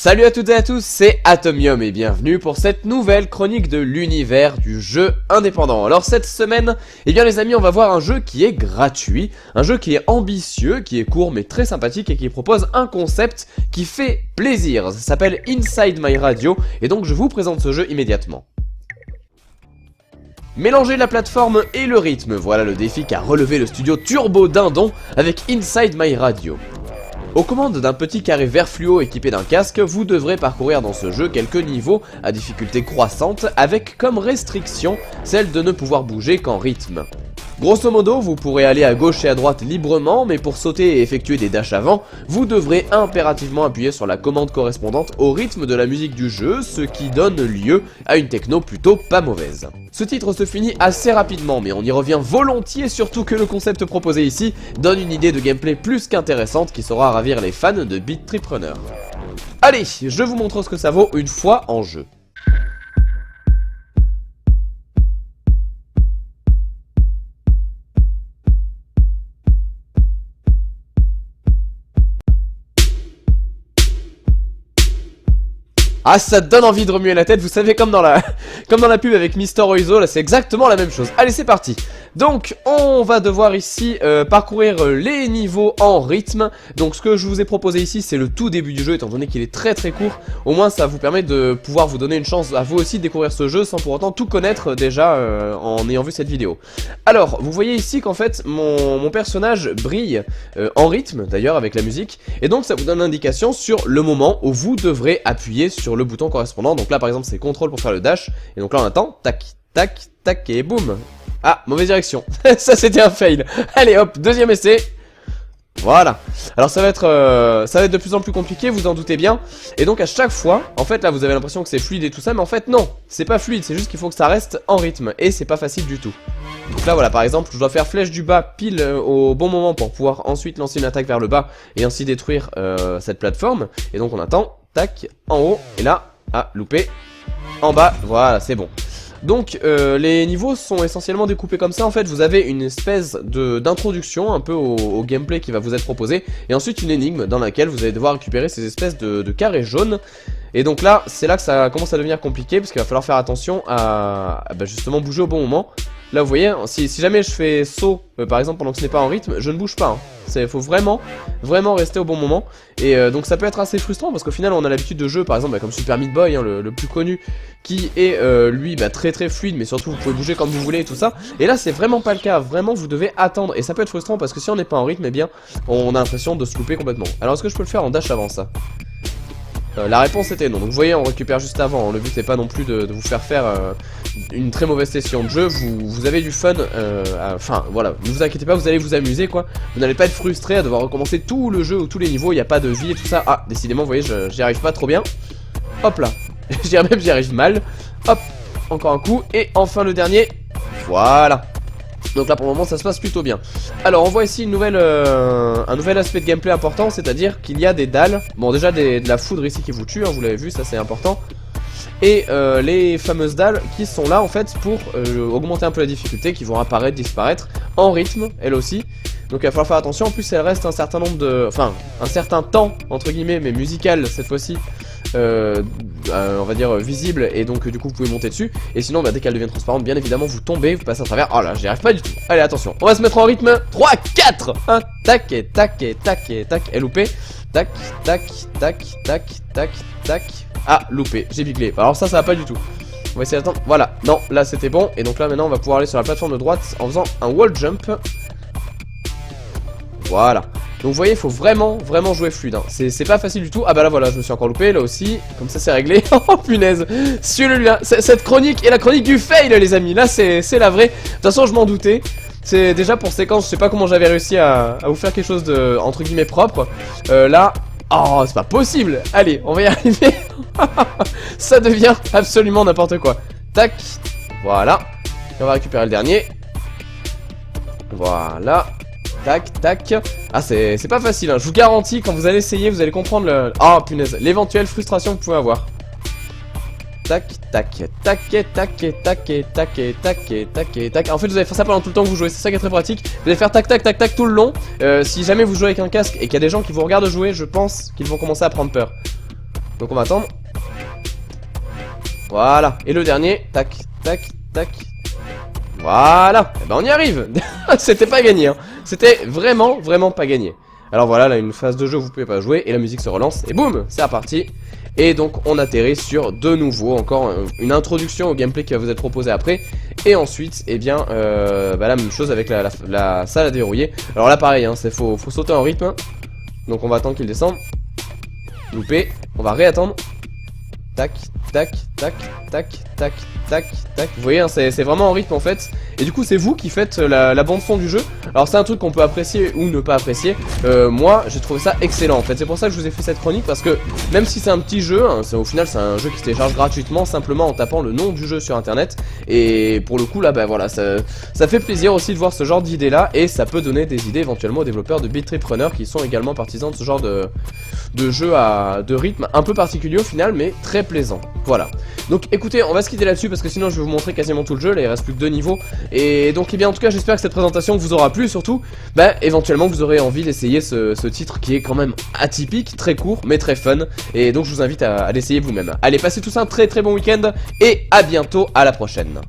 Salut à toutes et à tous, c'est Atomium et bienvenue pour cette nouvelle chronique de l'univers du jeu indépendant. Alors cette semaine, eh bien les amis, on va voir un jeu qui est gratuit, un jeu qui est ambitieux, qui est court mais très sympathique et qui propose un concept qui fait plaisir. Ça s'appelle Inside My Radio et donc je vous présente ce jeu immédiatement. Mélanger la plateforme et le rythme, voilà le défi qu'a relevé le studio Turbo Dindon avec Inside My Radio. Aux commandes d'un petit carré vert fluo équipé d'un casque, vous devrez parcourir dans ce jeu quelques niveaux à difficulté croissante avec comme restriction celle de ne pouvoir bouger qu'en rythme. Grosso modo, vous pourrez aller à gauche et à droite librement, mais pour sauter et effectuer des dashs avant, vous devrez impérativement appuyer sur la commande correspondante au rythme de la musique du jeu, ce qui donne lieu à une techno plutôt pas mauvaise. Ce titre se finit assez rapidement, mais on y revient volontiers, surtout que le concept proposé ici donne une idée de gameplay plus qu'intéressante qui saura ravir les fans de Beat Trip Runner. Allez, je vous montre ce que ça vaut une fois en jeu. Ah, ça te donne envie de remuer la tête, vous savez, comme dans la pub avec Mister Oizo, là c'est exactement la même chose. Allez, c'est parti. Donc, on va devoir ici parcourir les niveaux en rythme. Donc, ce que je vous ai proposé ici, c'est le tout début du jeu, étant donné qu'il est très très court. Au moins, ça vous permet de pouvoir vous donner une chance à vous aussi de découvrir ce jeu sans pour autant tout connaître déjà en ayant vu cette vidéo. Alors, vous voyez ici qu'en fait, mon personnage brille en rythme, d'ailleurs, avec la musique. Et donc, ça vous donne l'indication sur le moment où vous devrez appuyer sur le bouton correspondant. Donc là par exemple c'est CTRL pour faire le dash. Et donc là on attend, tac, tac, tac et boum. Ah, mauvaise direction. Ça c'était un fail. Allez hop, deuxième essai. Voilà. Alors ça va être de plus en plus compliqué, vous en doutez bien. Et donc à chaque fois, en fait là vous avez l'impression que c'est fluide et tout ça, mais en fait non, c'est pas fluide, c'est juste qu'il faut que ça reste en rythme. Et c'est pas facile du tout. Donc là voilà, par exemple je dois faire flèche du bas pile au bon moment pour pouvoir ensuite lancer une attaque vers le bas et ainsi détruire cette plateforme. Et donc on attend, tac, en haut, et là, ah, loupé, en bas, voilà, c'est bon. Donc les niveaux sont essentiellement découpés comme ça. En fait vous avez une espèce d'introduction un peu au gameplay qui va vous être proposé. Et ensuite une énigme dans laquelle vous allez devoir récupérer ces espèces de carrés jaunes. Et donc là c'est là que ça commence à devenir compliqué, parce qu'il va falloir faire attention à justement bouger au bon moment. Là vous voyez, si jamais je fais saut par exemple pendant que ce n'est pas en rythme, je ne bouge pas. Il faut vraiment rester au bon moment. Et donc ça peut être assez frustrant parce qu'au final on a l'habitude de jeux par exemple comme Super Meat Boy, le plus connu, qui est lui très très fluide, mais surtout vous pouvez bouger comme vous voulez et tout ça. Et là c'est vraiment pas le cas, vraiment vous devez attendre. Et ça peut être frustrant parce que si on n'est pas en rythme, eh bien on a l'impression de se louper complètement. Alors est-ce que je peux le faire en dash avant ça? La réponse était non. Donc vous voyez, on récupère juste avant. Le but n'est pas non plus de vous faire une très mauvaise session de jeu. Vous avez du fun. Enfin voilà, ne vous inquiétez pas, vous allez vous amuser quoi. Vous n'allez pas être frustré à devoir recommencer tout le jeu ou tous les niveaux. Il n'y a pas de vie et tout ça. Ah, décidément, vous voyez, j'y arrive pas trop bien. Hop là. Je dirais même j'y arrive mal. Hop, encore un coup. Et enfin le dernier. Voilà. Donc là pour le moment ça se passe plutôt bien. Alors on voit ici un nouvel aspect de gameplay important, c'est-à-dire qu'il y a des dalles. Bon déjà de la foudre ici qui vous tue, hein, vous l'avez vu, ça c'est important. Et les fameuses dalles qui sont là en fait pour augmenter un peu la difficulté, qui vont apparaître, disparaître en rythme elles aussi. Donc il va falloir faire attention, en plus elles restent un certain nombre de... Enfin un certain temps entre guillemets, mais musical cette fois-ci. On va dire visible, et donc du coup vous pouvez monter dessus. Et sinon dès qu'elle devient transparente, bien évidemment vous tombez, vous passez à travers. Oh là, j'y arrive pas du tout. Allez attention, on va se mettre en rythme. 3, 4, 1, tac et tac et tac et tac. Et loupé. Tac, tac, tac, tac, tac, tac. Ah, loupé, j'ai biclé. Alors ça va pas du tout. On va essayer d'attendre. Voilà, non, là c'était bon. Et donc là maintenant on va pouvoir aller sur la plateforme de droite en faisant un wall jump. Voilà. Donc vous voyez, il faut vraiment jouer fluide, hein. C'est pas facile du tout. Ah bah là voilà, je me suis encore loupé là aussi. Comme ça c'est réglé. Oh punaise. Celui-là, cette chronique est la chronique du fail les amis. Là c'est la vraie. De toute façon je m'en doutais. C'est déjà pour séquence, je sais pas comment j'avais réussi à vous faire quelque chose de entre guillemets propre. Là, oh c'est pas possible. Allez, on va y arriver. Ça devient absolument n'importe quoi. Tac, voilà. Et on va récupérer le dernier. Voilà. Tac, tac. Ah c'est pas facile hein. Je vous garantis, quand vous allez essayer, vous allez comprendre oh punaise, l'éventuelle frustration que vous pouvez avoir. Tac, tac, tac, tac, tac, tac, tac, tac, tac. En fait vous allez faire ça pendant tout le temps que vous jouez, c'est ça qui est très pratique. Vous allez faire tac, tac, tac, tac tout le long. Si jamais vous jouez avec un casque et qu'il y a des gens qui vous regardent jouer, je pense qu'ils vont commencer à prendre peur. Donc on va attendre. Voilà, et le dernier, tac, tac, tac. Voilà, et ben on y arrive. C'était pas gagné, hein. C'était vraiment, vraiment pas gagné. Alors voilà, là une phase de jeu où vous pouvez pas jouer, et la musique se relance, et boum, c'est reparti. Et donc on atterrit sur de nouveau, encore une introduction au gameplay qui va vous être proposé après. Et ensuite, eh bien, la même chose avec la salle à déverrouiller. Alors là pareil, hein, faut sauter en rythme. Donc on va attendre qu'il descende. Loupé, on va réattendre. Tac, tac, tac, tac, tac, tac, tac. Vous voyez, hein, c'est vraiment en rythme en fait. Et du coup, c'est vous qui faites la bande son du jeu. Alors c'est un truc qu'on peut apprécier ou ne pas apprécier. Moi, j'ai trouvé ça excellent en fait. C'est pour ça que je vous ai fait cette chronique parce que même si c'est un petit jeu, hein, au final c'est un jeu qui se télécharge gratuitement simplement en tapant le nom du jeu sur internet. Et pour le coup là, bah voilà, ça fait plaisir aussi de voir ce genre d'idées là. Et ça peut donner des idées éventuellement aux développeurs de Beat Trip Runner qui sont également partisans de ce genre de jeu de rythme un peu particulier au final, mais très plaisant. Voilà. Donc écoutez, on va se quitter là-dessus parce que sinon je vais vous montrer quasiment tout le jeu. Là il reste plus que 2 niveaux. Et donc eh bien en tout cas j'espère que cette présentation vous aura plu. Surtout bah éventuellement vous aurez envie d'essayer ce titre qui est quand même atypique, très court mais très fun. Et donc je vous invite à l'essayer vous-même. Allez, passez tous un très très bon week-end et à bientôt, à la prochaine.